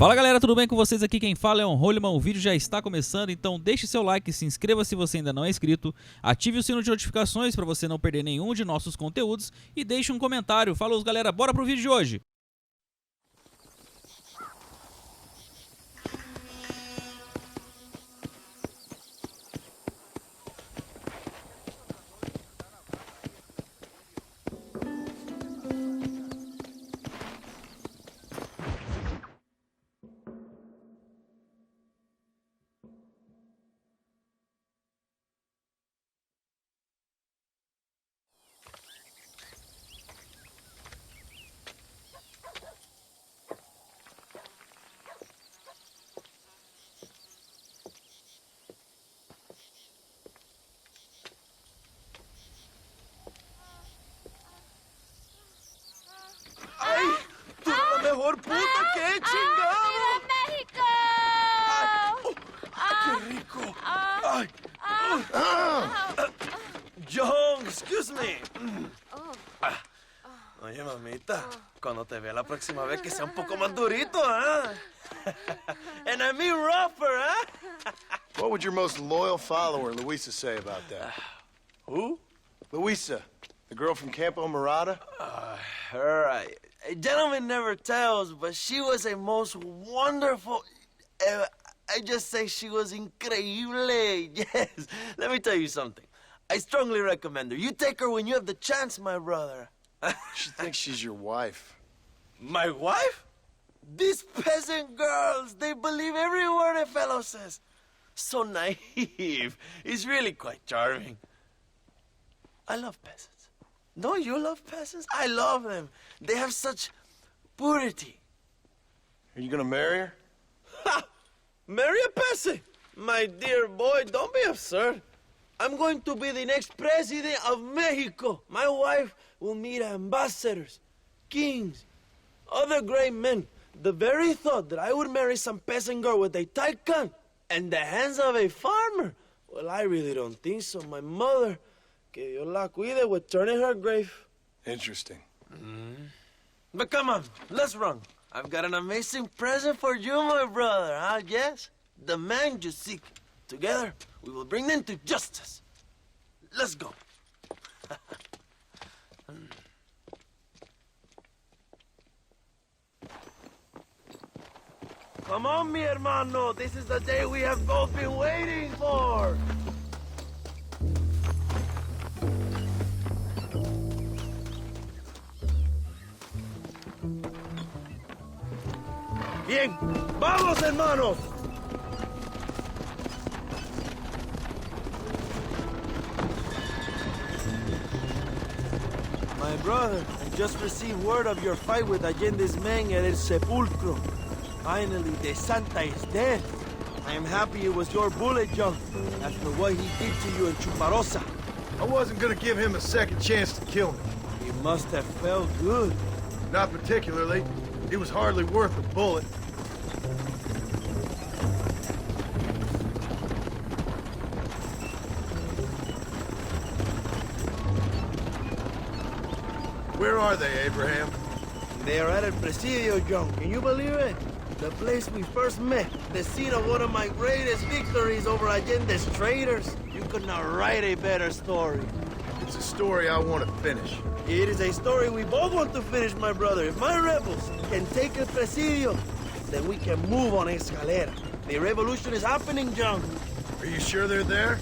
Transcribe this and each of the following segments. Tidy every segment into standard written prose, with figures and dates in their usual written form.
Fala galera, tudo bem com vocês? Aqui quem fala é o Holman. O vídeo já está começando, então deixe seu like, se inscreva se você ainda não é inscrito, ative o sino de notificações para você não perder nenhum de nossos conteúdos e deixe um comentário. Falou galera, bora pro vídeo de hoje! Mejor puta que chingado. ¡México! ¡Ay, qué rico! ¡Ay! John, excuse me. Oye, mamita, cuando te vea la próxima vez que sea un poco más durito, ¿eh? And I mean rougher, ¿eh? What would your most loyal follower, Luisa, say about that? Who? Luisa, the girl from Campo Murata? Her, a gentleman never tells, but she was a most wonderful... I just say she was increíble. Yes. Let me tell you something. I strongly recommend her. You take her when you have the chance, my brother. She thinks she's your wife. My wife? These peasant girls, they believe every word a fellow says. So naive. It's really quite charming. I love peasants. Don't you love peasants? I love them. They have such purity. Are you gonna marry her? Ha! Marry a peasant? My dear boy, don't be absurd. I'm going to be the next president of Mexico. My wife will meet ambassadors, kings, other great men. The very thought that I would marry some peasant girl with a tight gun and the hands of a farmer, well, I really don't think so. My mother, que Dios la cuide, would turn in her grave. Interesting. But come on, let's run. I've got an amazing present for you, my brother, huh? Yes? The man you seek. Together, we will bring them to justice. Let's go. Come on, mi hermano. This is the day we have both been waiting for. Bien, vamos, hermanos. My brother, I just received word of your fight with Allende's men at El Sepulcro. Finally, the Santa is dead. I am happy it was your bullet, John, after what he did to you in Chuparosa. I wasn't gonna give him a second chance to kill me. He must have felt good. Not particularly. He was hardly worth a bullet. Where are they, Abraham? They are at El Presidio, John. Can you believe it? The place we first met. The scene of one of my greatest victories over Allende's traitors. You could not write a better story. It's a story I want to finish. It is a story we both want to finish, my brother. If my rebels can take El Presidio, then we can move on Escalera. The revolution is happening, John. Are you sure they're there?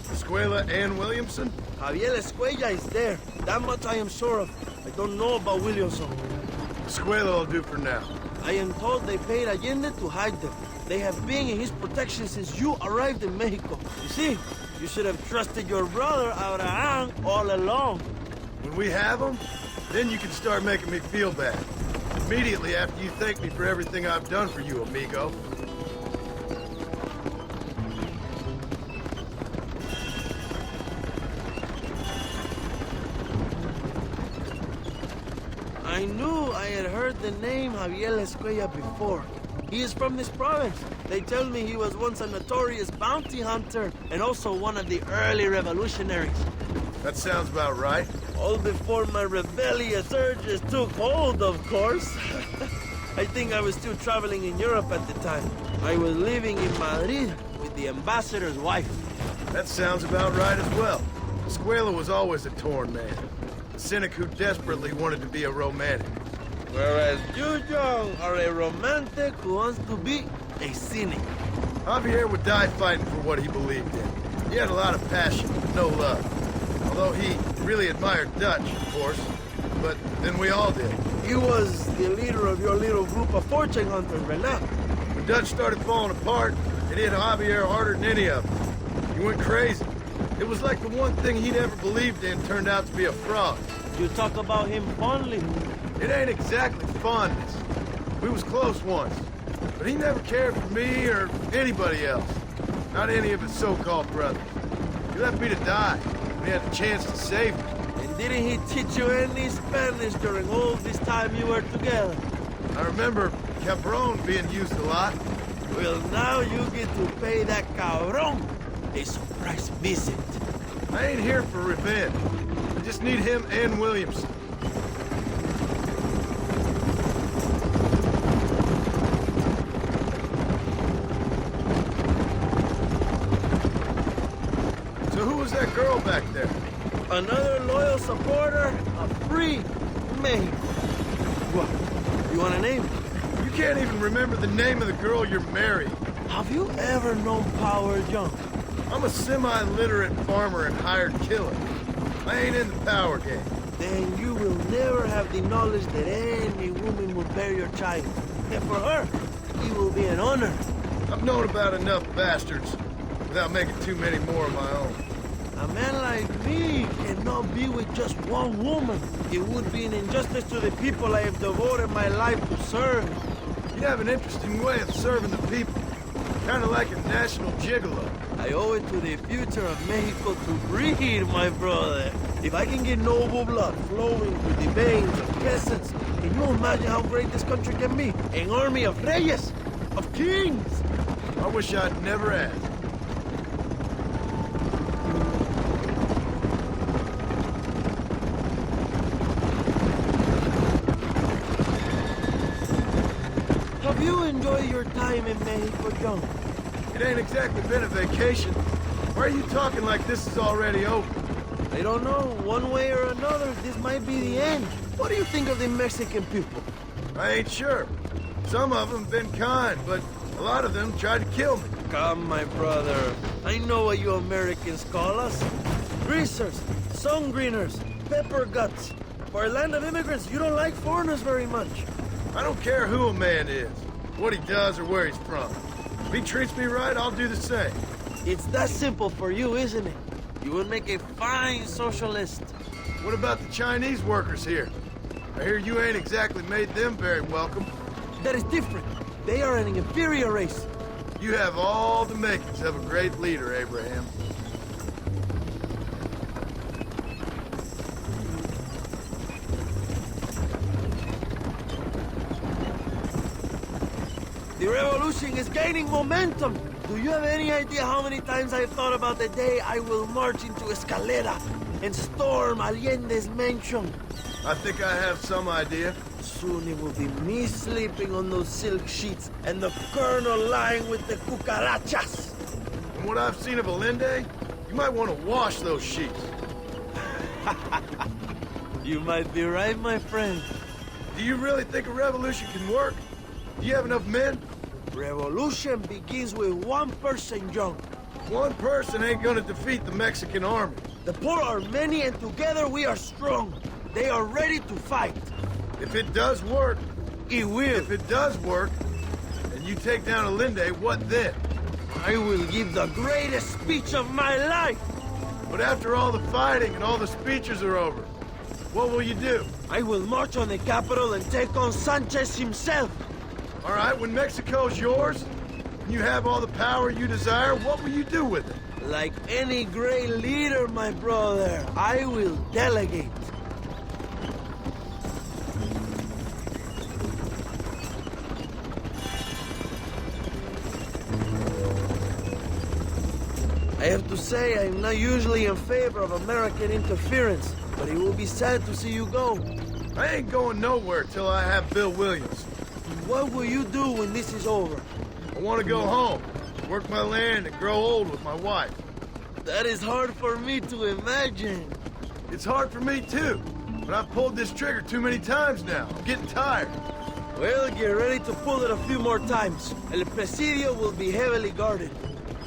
Escuela and Williamson? Javier Escuella is there. That much I am sure of. I don't know about Willianson. Escuela will do for now. I am told they paid Allende to hide them. They have been in his protection since you arrived in Mexico. You see, you should have trusted your brother, Abraham, all along. When we have them, then you can start making me feel bad. Immediately after you thank me for everything I've done for you, amigo. I knew I had heard the name Javier Escuella before. He is from this province. They tell me he was once a notorious bounty hunter and also one of the early revolutionaries. That sounds about right. All before my rebellious urges took hold, of course. I think I was still traveling in Europe at the time. I was living in Madrid with the ambassador's wife. That sounds about right as well. Escuela was always a torn man. A cynic who desperately wanted to be a romantic. Whereas you, John, are a romantic who wants to be a cynic. Javier would die fighting for what he believed in. He had a lot of passion, no love. Although he really admired Dutch, of course. But then we all did. He was the leader of your little group of fortune hunters, right now. When Dutch started falling apart, it hit Javier harder than any of them. He went crazy. It was like the one thing he'd ever believed in turned out to be a fraud. You talk about him fondly. It ain't exactly fondness. We was close once. But he never cared for me or anybody else. Not any of his so-called brothers. He left me to die when he had the chance to save me. And didn't he teach you any Spanish during all this time you were together? I remember cabron being used a lot. Well, now you get to pay that cabron a surprise visit. I ain't here for revenge. I just need him and Williamson. So who was that girl back there? Another loyal supporter of free Mexico. What? You want a name? You can't even remember the name of the girl you're marrying. Have you ever known power, John? I'm a semi-literate farmer and hired killer. I ain't in the power game. Then you will never have the knowledge that any woman will bear your child. And for her, it will be an honor. I've known about enough bastards without making too many more of my own. A man like me cannot be with just one woman. It would be an injustice to the people I have devoted my life to serve. You have an interesting way of serving the people. Kind of like a national gigolo. I owe it to the future of Mexico to breed, my brother. If I can get noble blood flowing through the veins of peasants, can you imagine how great this country can be? An army of reyes, of kings. I wish I'd never asked. Have you enjoyed your time in Mexico, John? It ain't exactly been a vacation. Why are you talking like this is already over? I don't know. One way or another, this might be the end. What do you think of the Mexican people? I ain't sure. Some of them been kind, but a lot of them tried to kill me. Come, my brother. I know what you Americans call us. Greasers, sun greeners, pepper guts. For a land of immigrants, you don't like foreigners very much. I don't care who a man is, what he does or where he's from. If he treats me right, I'll do the same. It's that simple for you, isn't it? You would make a fine socialist. What about the Chinese workers here? I hear you ain't exactly made them very welcome. That is different. They are an inferior race. You have all the makings of a great leader, Abraham. The revolution is gaining momentum. Do you have any idea how many times I've thought about the day I will march into Escalera and storm Allende's mansion? I think I have some idea. Soon it will be me sleeping on those silk sheets and the colonel lying with the cucarachas. From what I've seen of Allende, you might want to wash those sheets. You might be right, my friend. Do you really think a revolution can work? Do you have enough men? Revolution begins with one person, John. One person ain't gonna defeat the Mexican army. The poor are many and together we are strong. They are ready to fight. If it does work, It will. if it does work, and you take down Allende, what then? I will give the greatest speech of my life. But after all the fighting and all the speeches are over, what will you do? I will march on the capital and take on Sanchez himself. All right, when Mexico's yours, and you have all the power you desire, what will you do with it? Like any great leader, my brother, I will delegate. I have to say, I'm not usually in favor of American interference, but it will be sad to see you go. I ain't going nowhere till I have Bill Williams. What will you do when this is over? I want to go home, work my land, and grow old with my wife. That is hard for me to imagine. It's hard for me too, but I've pulled this trigger too many times now. I'm getting tired. Well, get ready to pull it a few more times. El Presidio will be heavily guarded.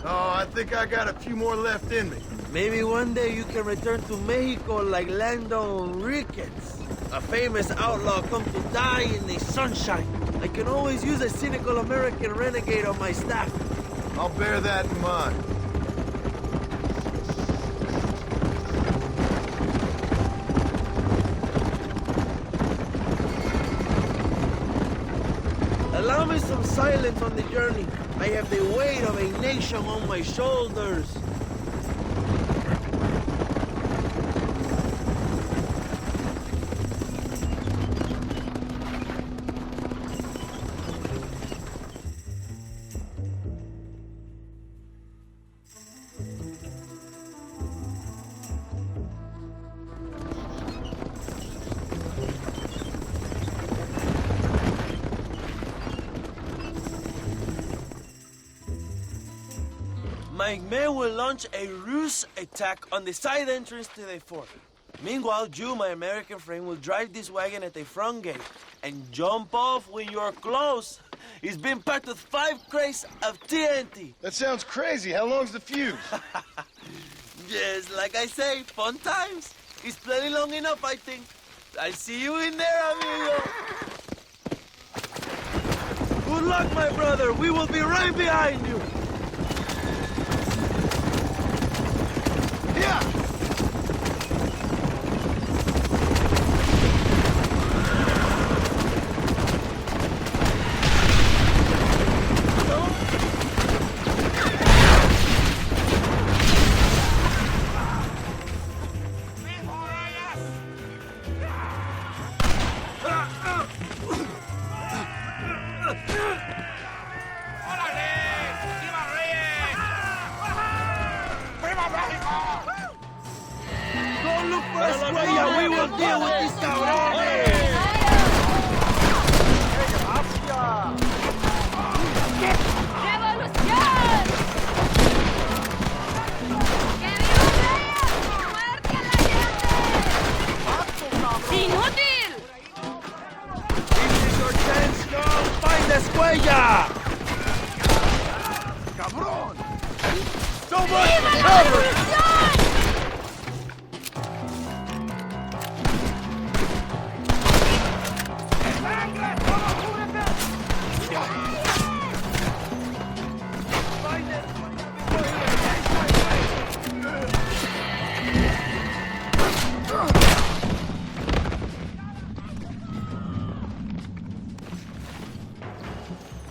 Oh, I think I got a few more left in me. Maybe one day you can return to Mexico like Lando Enriquez. A famous outlaw come to die in the sunshine. I can always use a cynical American renegade on my staff. I'll bear that in mind. Allow me some silence on the journey. I have the weight of a nation on my shoulders. My men will launch a ruse attack on the side entrance to the fort. Meanwhile, you, my American friend, will drive this wagon at the front gate and jump off when you're close. It's been packed with 5 crates of TNT. That sounds crazy. How long's the fuse? Yes, like I say, fun times. It's plenty long enough, I think. I'll see you in there, amigo. Good luck, my brother. We will be right behind you. Yeah! Don't look for Escuella. We will deal with these cabrones. ¡Revolución! ¡Que viva Reyes! ¡Muerte a la gente! ¡Inútil! This is your chance, girl. Find Escuella. Cabrón! So much ¡Viva for la cover! revolución!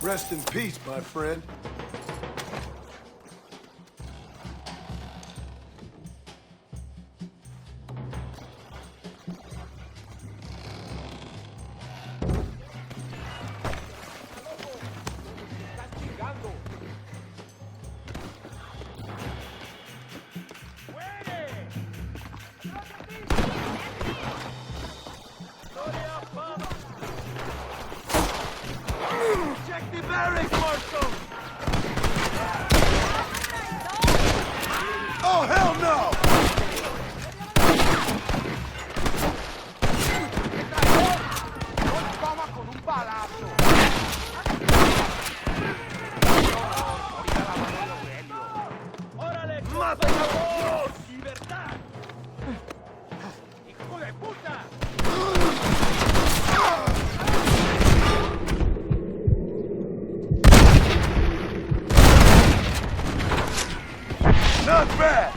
Rest in peace, my friend. Check the barracks, Marshal. Oh, hell no! ¡Mata, cabrón! ¡Libertad! ¡Hijo de puta! Not bad!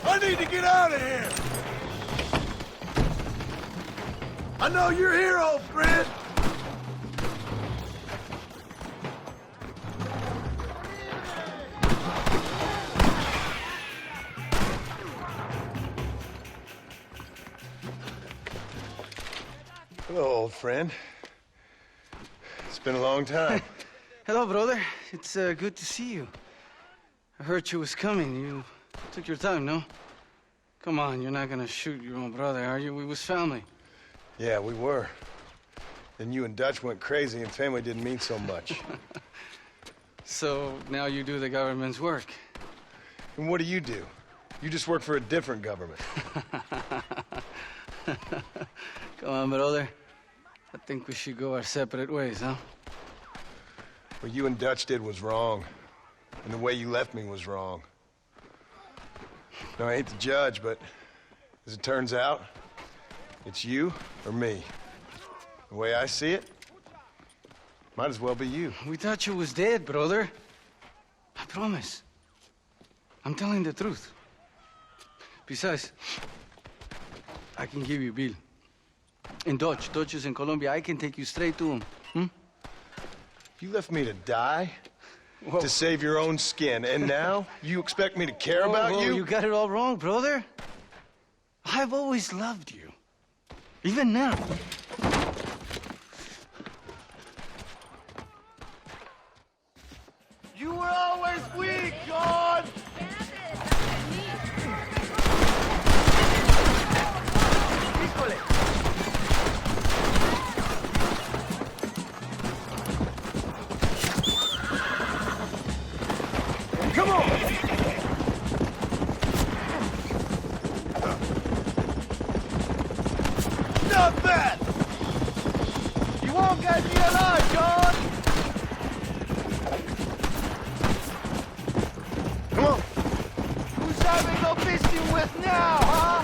I need to get out of here! I know you're here, old friend! friend. It's been a long time. Hello, brother. It's good to see you. I heard you was coming. You took your time, no? Come on, you're not gonna shoot your own brother, are you? We was family. Yeah, we were. Then you and Dutch went crazy and family didn't mean so much. So now you do the government's work. And what do? You just work for a different government. Come on, brother. I think we should go our separate ways, huh? What you and Dutch did was wrong. And the way you left me was wrong. Now, I ain't the judge, but as it turns out, it's you or me. The way I see it, might as well be you. We thought you was dead, brother. I promise. I'm telling the truth. Besides, I can give you a bill. In Dutch. Dutch is in Colombia. I can take you straight to him. You left me to die? Whoa. To save your own skin, and now you expect me to care about Whoa, you? You got it all wrong, brother. I've always loved you. Even now. You were always weak, John! Come on! Not bad! You won't get me alive, John! Come on! Who's having no fishing with now, huh?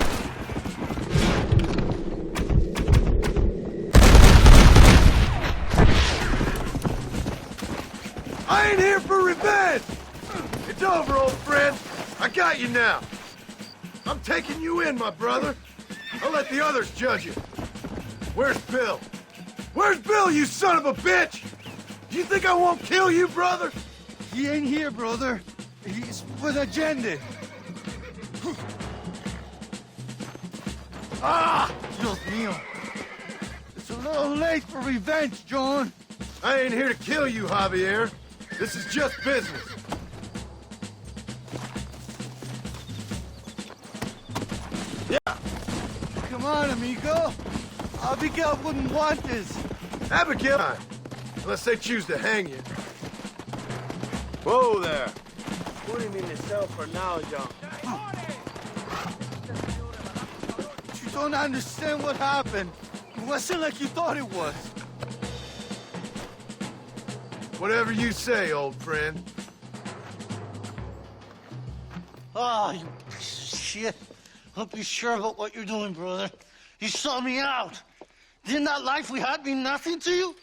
I ain't here for revenge! It's over, old friend. I got you now. I'm taking you in, my brother. I'll let the others judge you. Where's Bill? Where's Bill, you son of a bitch? You think I won't kill you, brother? He ain't here, brother. He's with agenda. Ah! Dios mío. It's a little late for revenge, John. I ain't here to kill you, Javier. This is just business. Come on, amigo. Abigail wouldn't want this. Abigail, unless they choose to hang you. Whoa there. Put him in the cell for now, John. You don't understand what happened. It wasn't like you thought it was. Whatever you say, old friend. Ah, you piece of shit. Hope you're sure about what you're doing, brother. You saw me out. Didn't that life we had mean nothing to you?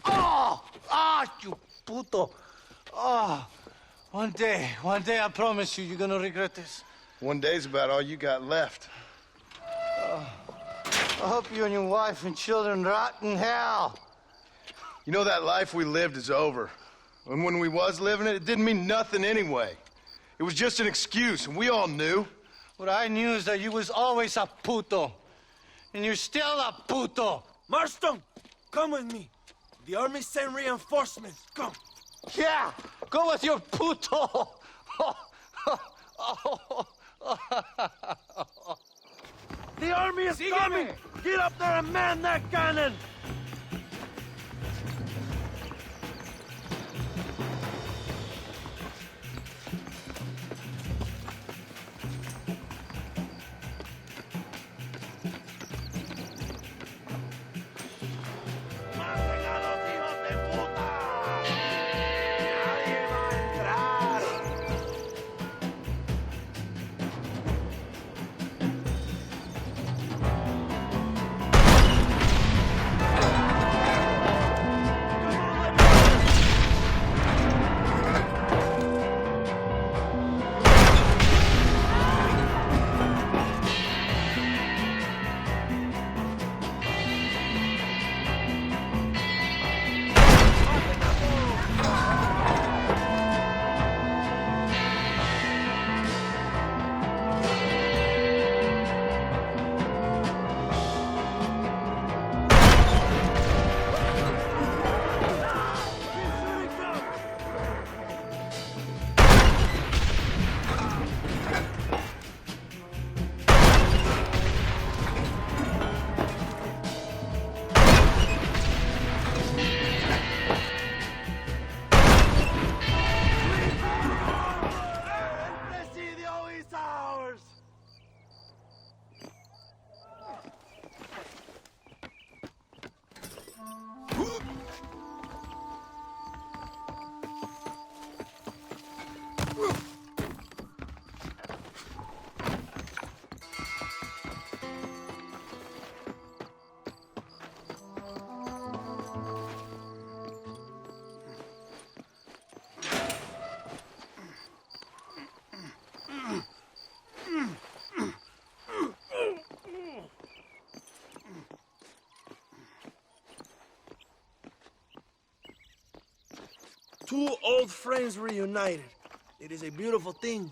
Oh! Ah, you puto. Oh, one day, I promise you, you're gonna regret this. One day's about all you got left. I hope you and your wife and children rot in hell. You know, that life we lived is over. And when we was living it, it didn't mean nothing anyway. It was just an excuse, and we all knew. What I knew is that you was always a puto. And you're still a puto. Marston, come with me. The army sent reinforcements. Come. Yeah, go with your puto. The army is coming. Get up there and man that cannon. two old friends reunited. It is a beautiful thing.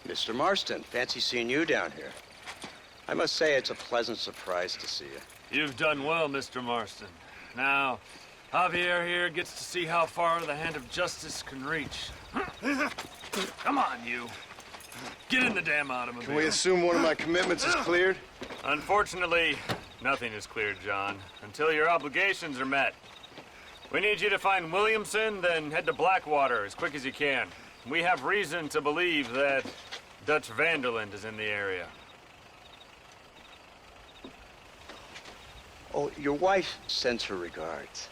Mr. Marston, fancy seeing you down here. I must say it's a pleasant surprise to see you. You've done well, Mr. Marston. Now, Javier here gets to see how far the hand of justice can reach. Come on, you. Get in the damn automobile. Can we assume one of my commitments is cleared? Unfortunately, nothing is cleared, John, until your obligations are met. We need you to find Williamson, then head to Blackwater as quick as you can. We have reason to believe that Dutch Vanderland is in the area. Oh, your wife sends her regards.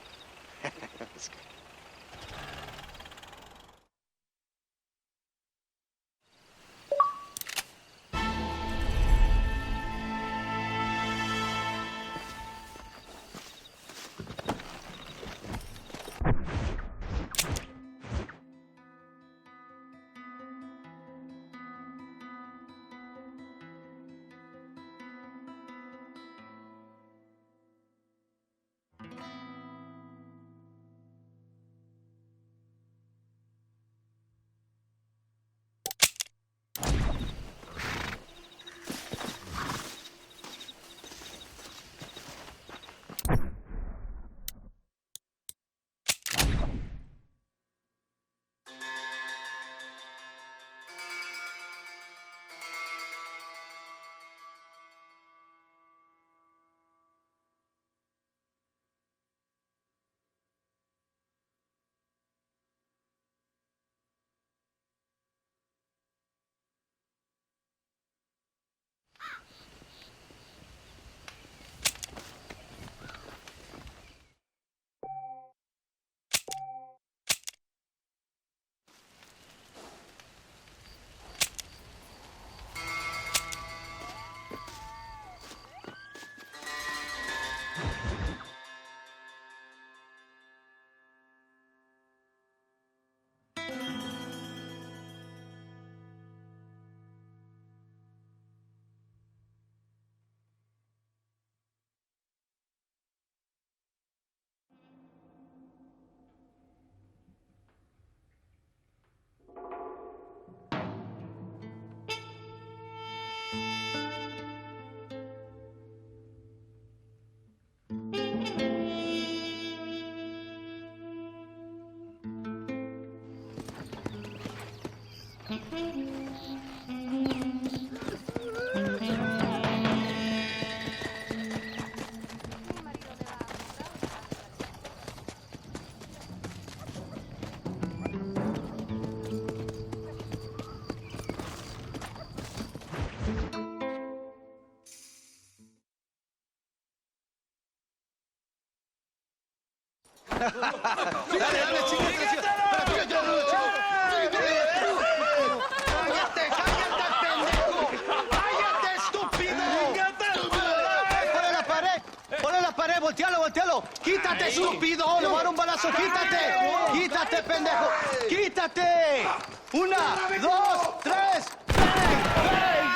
¡Voltealo! ¡Quítate, estúpido! ¡Le voy a dar un balazo! ¡Quítate! ¡Quítate, pendejo! ¡Quítate! ¡Una, dos, tres! ¡Ven!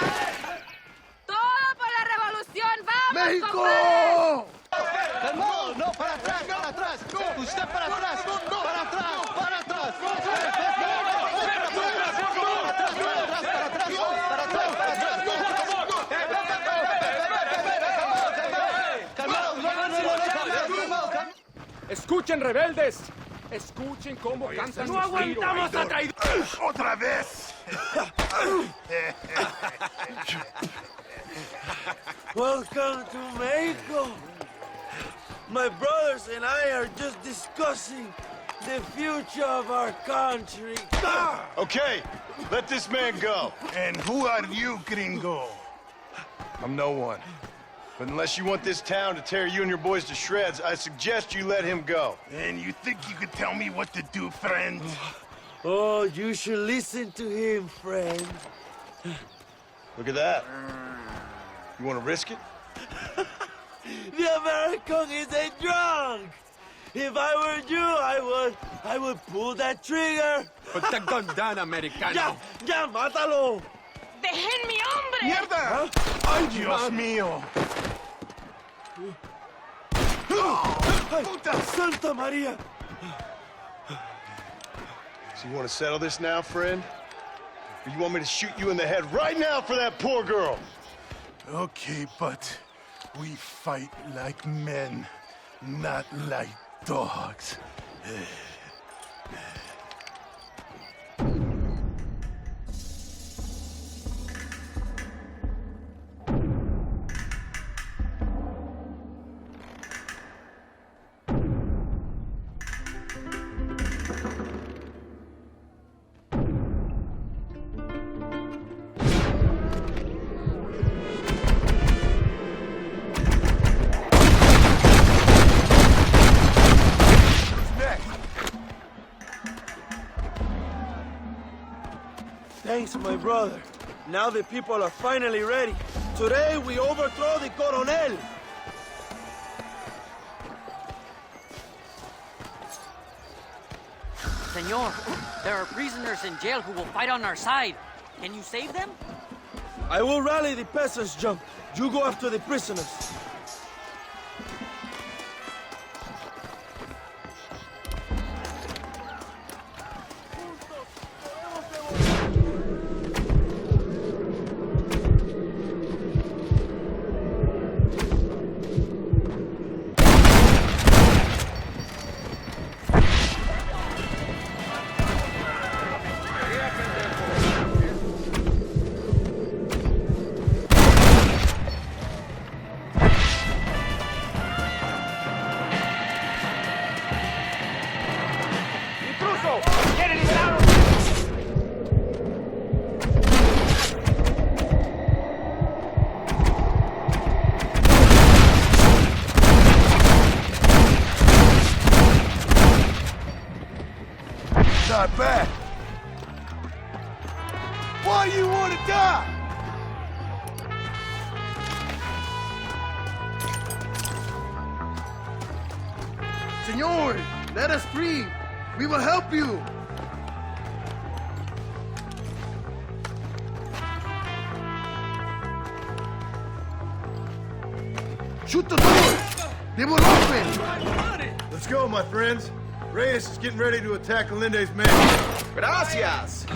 ¡Todo por la revolución! ¡Vamos, ¡México! compadre! ¡No, no! ¡Para atrás, para atrás! ¡Usted para atrás! ¡Para atrás, para atrás! Escuchen, rebeldes. Escuchen cómo cantan. ¡No aguantamos a traidores! ¡Otra vez! Welcome to Mexico. My brothers and I are just discussing the future of our country. Okay, let this man go. And who are you, gringo? I'm no one. But unless you want this town to tear you and your boys to shreds, I suggest you let him go. And you think you could tell me what to do, friend? Oh, you should listen to him, friend. Look at that. You want to risk it? The American is a drunk! If I were you, I would pull that trigger! Put the gun down, Americano. ¡Ya, mátalo! ¡Dejen mi hombre! ¡Mierda! ¡Ay, Dios mío! ¡Puta Santa María! So you want to settle this now, friend? Or you want me to shoot you in the head right now for that poor girl? Okay, but we fight like men, not like dogs. Thanks, my brother. Now the people are finally ready. Today we overthrow the Coronel. Senor, there are prisoners in jail who will fight on our side. Can you save them? I will rally the peasants, Jump. You go after the prisoners. Not bad. Why you want to die? Senor, let us free. We will help you. Shoot the door. They will open. Let's go, my friends. Reyes is getting ready to attack Alinde's men. Gracias.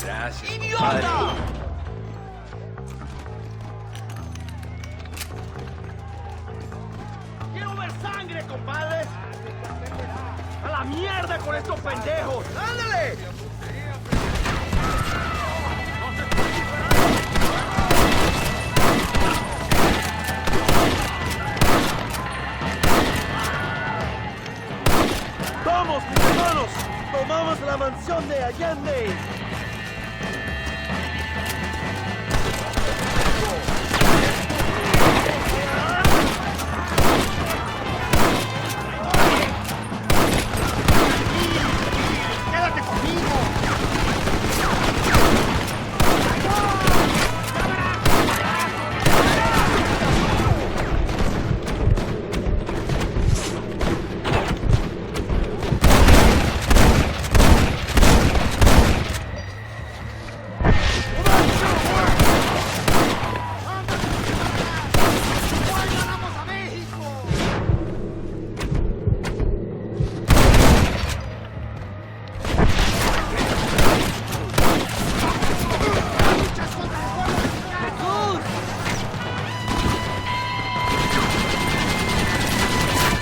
Gracias, ¡Idiota! ¡Quiero ver sangre, compadres! ¡A la mierda con estos pendejos! ¡Ándale! ¡Vamos, mis hermanos! ¡Tomamos la mansión de Allende! ¡Quédate conmigo!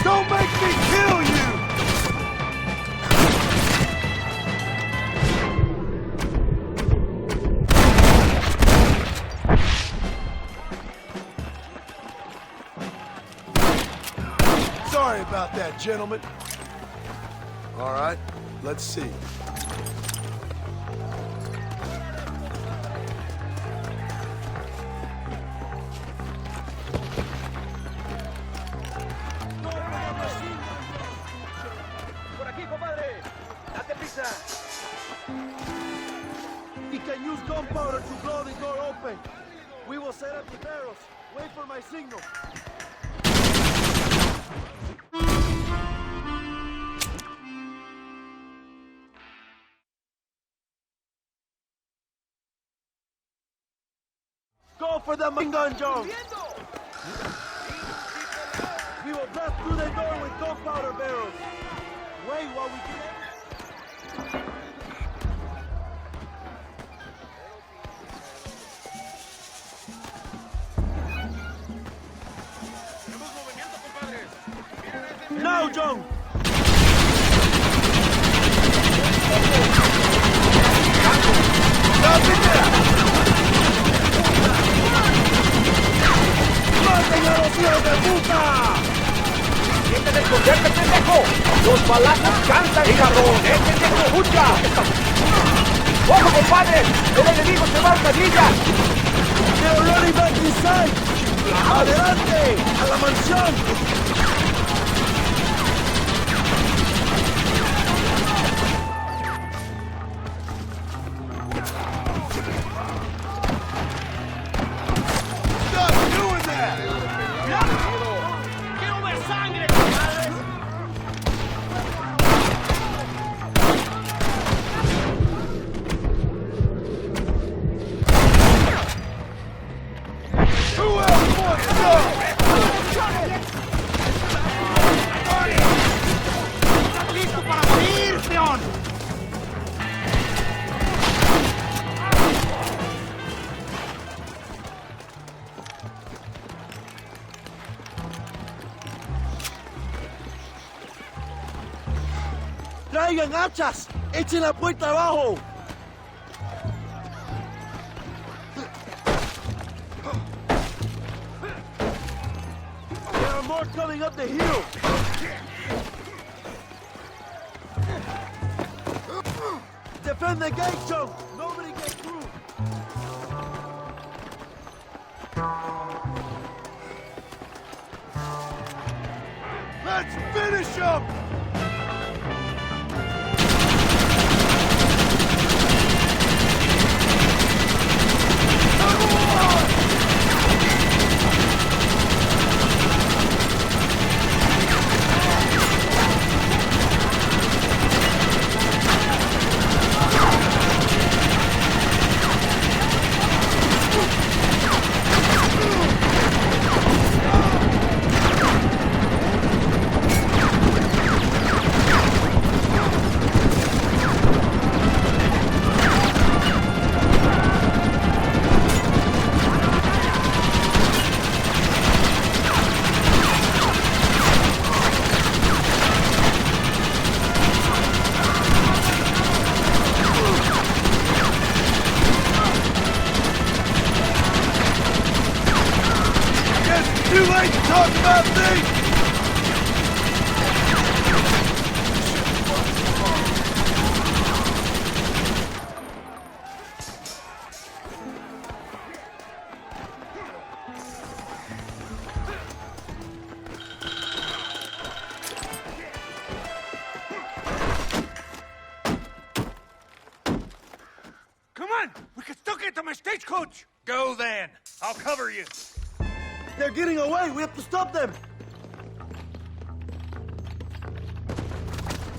Don't make me kill you! Sorry about that, gentlemen. All right, let's see. ¡Por aquí, compadre! ¡Date prisa! We can use gunpowder to blow the door open. We will set up the barrels. Wait for my signal. Go for the machine gun, Joe! We will blast through the door with gunpowder barrels. Wait while we get it. Now, John! ¡Maten a los hijos de puta! ¡Sienten esconderte, pendejo! ¡Los balazos cantan, cabrón! ¡Pendejo, escucha! ¡Ojo, compadre! ¡El enemigo se va a cadillas! ¡They're running back inside! ¡Adelante! ¡A la mansión! ¡Traigan hachas! ¡Echen la puerta abajo! There are more coming up the hill! Defend the gate, Joe! Nobody get through! Let's finish them! Too late to talk about things! Come on! We can still get to my stagecoach! Go then! I'll cover you! They're getting away! We have to stop them!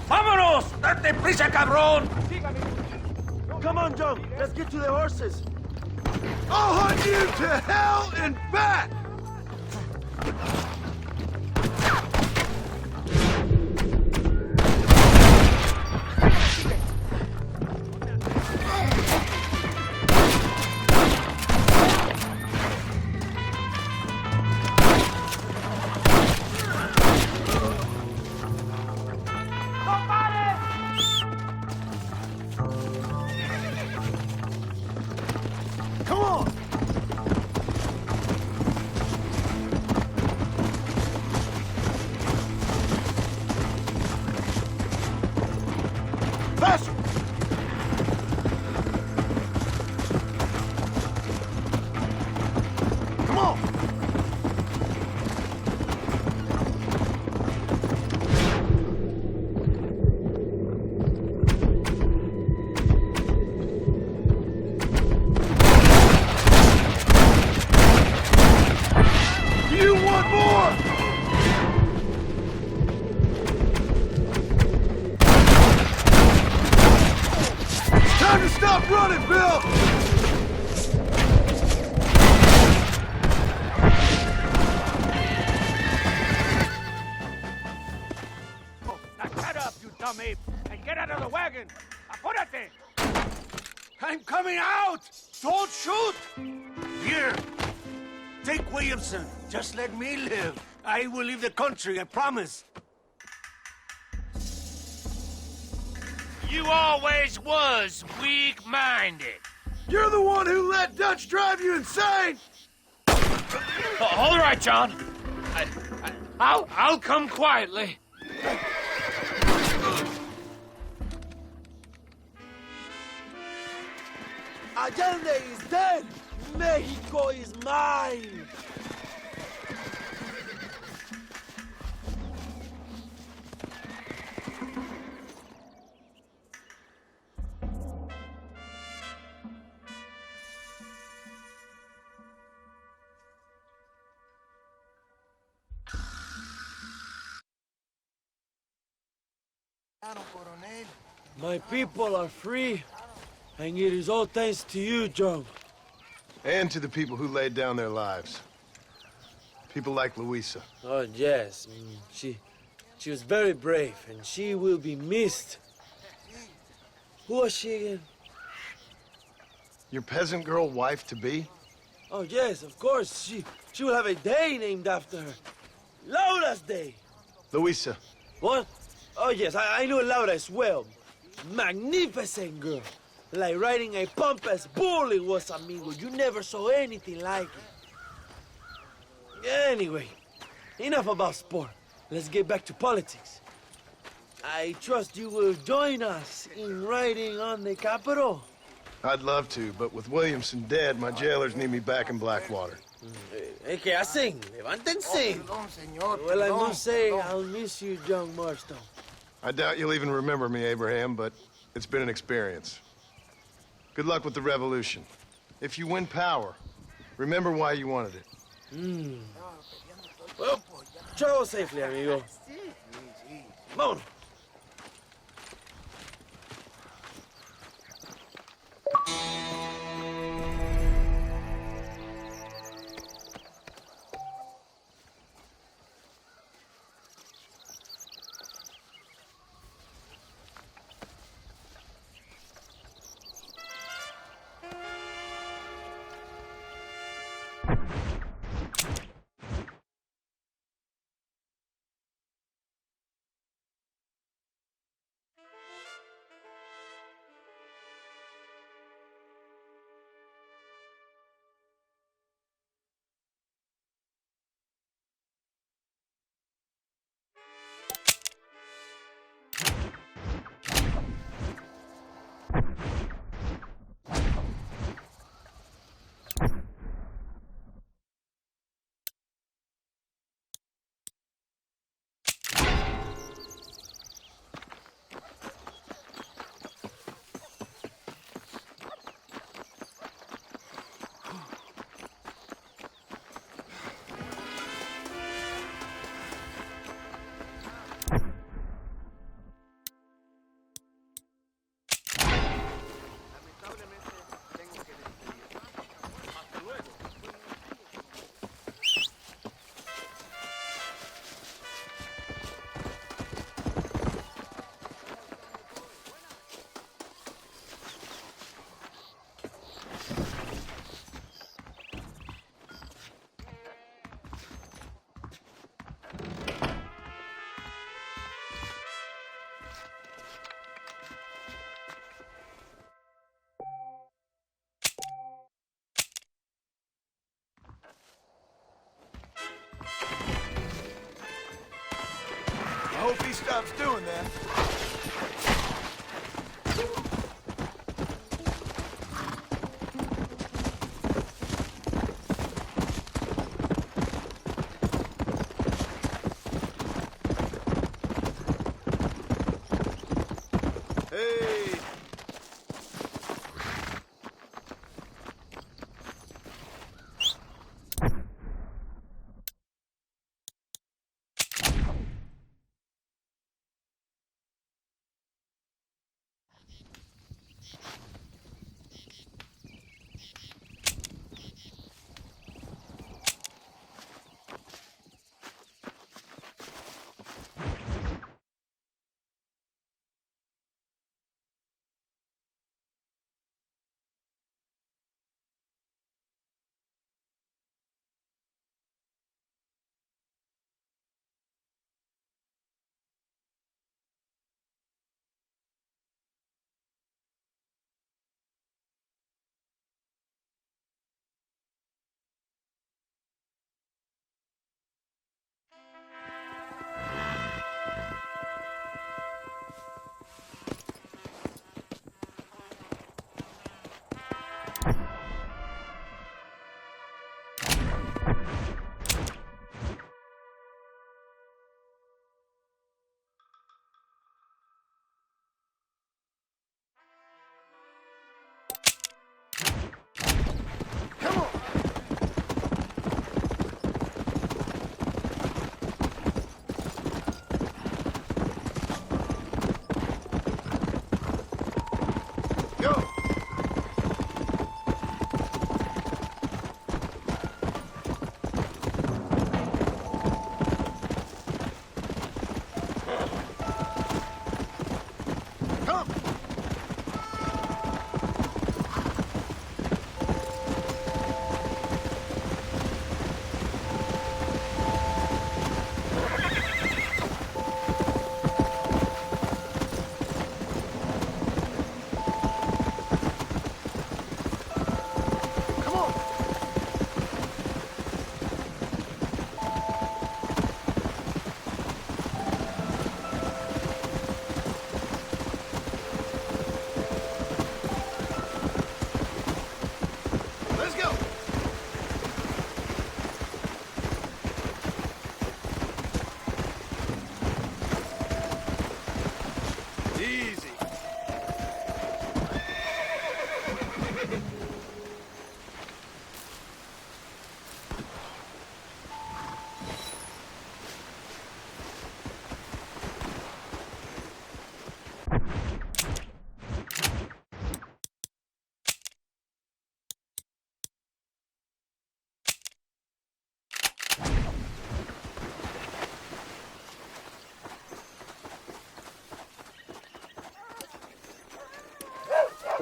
¡Vámonos! ¡Date prisa, cabrón! Come on, John! Let's get to the horses! I'll hunt you to hell and back! talking. Apúrate! I'm coming out! Don't shoot! Here, take Williamson. Just let me live. I will leave the country, I promise. You always was weak-minded. You're the one who let Dutch drive you insane! All right, John. I'll come quietly. Allende is dead! Mexico is mine! My people are free, and it is all thanks to you, Joe. And to the people who laid down their lives. People like Luisa. Oh, yes. She was very brave, and she will be missed. Who was she again? Your peasant girl wife-to-be? Oh, yes, of course. She will have a day named after her. Laura's Day. Luisa. What? Oh, yes, I know Laura as well. Magnificent girl. Like riding a pompous bull it was, amigo. You never saw anything like it. Anyway, enough about sport. Let's get back to politics. I trust you will join us in riding on the Capitol. I'd love to, but with Williamson dead, my jailers need me back in Blackwater. ¿Qué hacen? Levántense. Well, I must say, I'll miss you, young Marston. I doubt you'll even remember me, Abraham, but it's been an experience. Good luck with the revolution. If you win power, remember why you wanted it. Well, travel safely, amigo. Vámonos. I hope he stops doing that.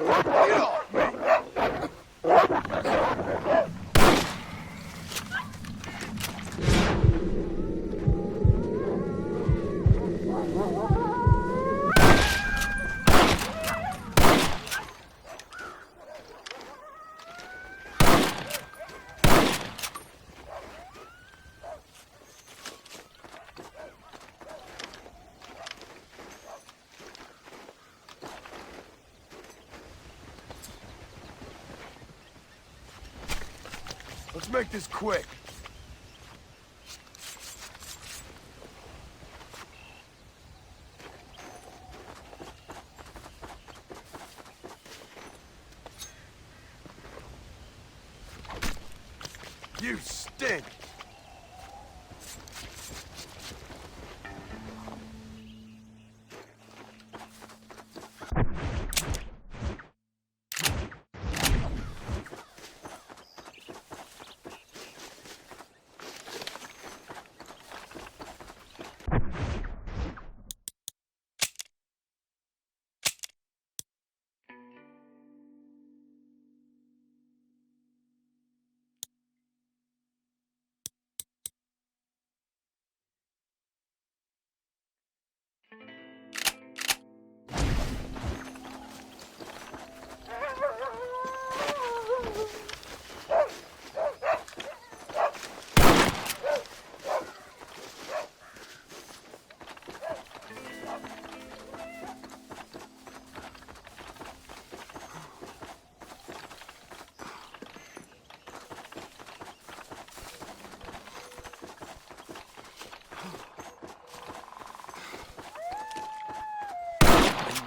Get off me! Let's make this quick. You stink!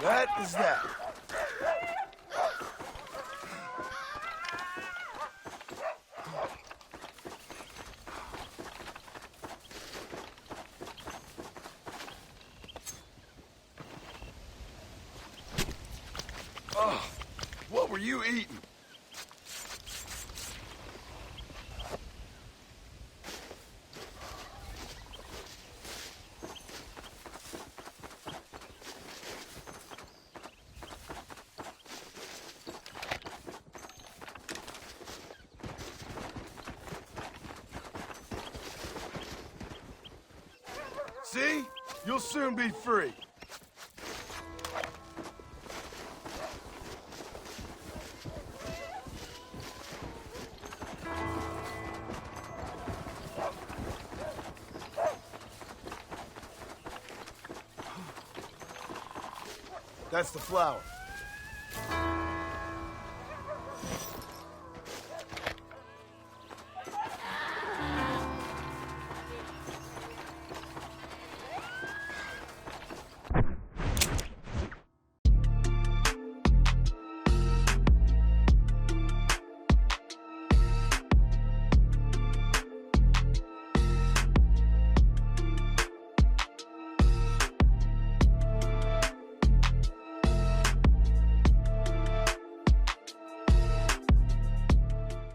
That is that. Oh, what were you eating? See? You'll soon be free. That's the flower.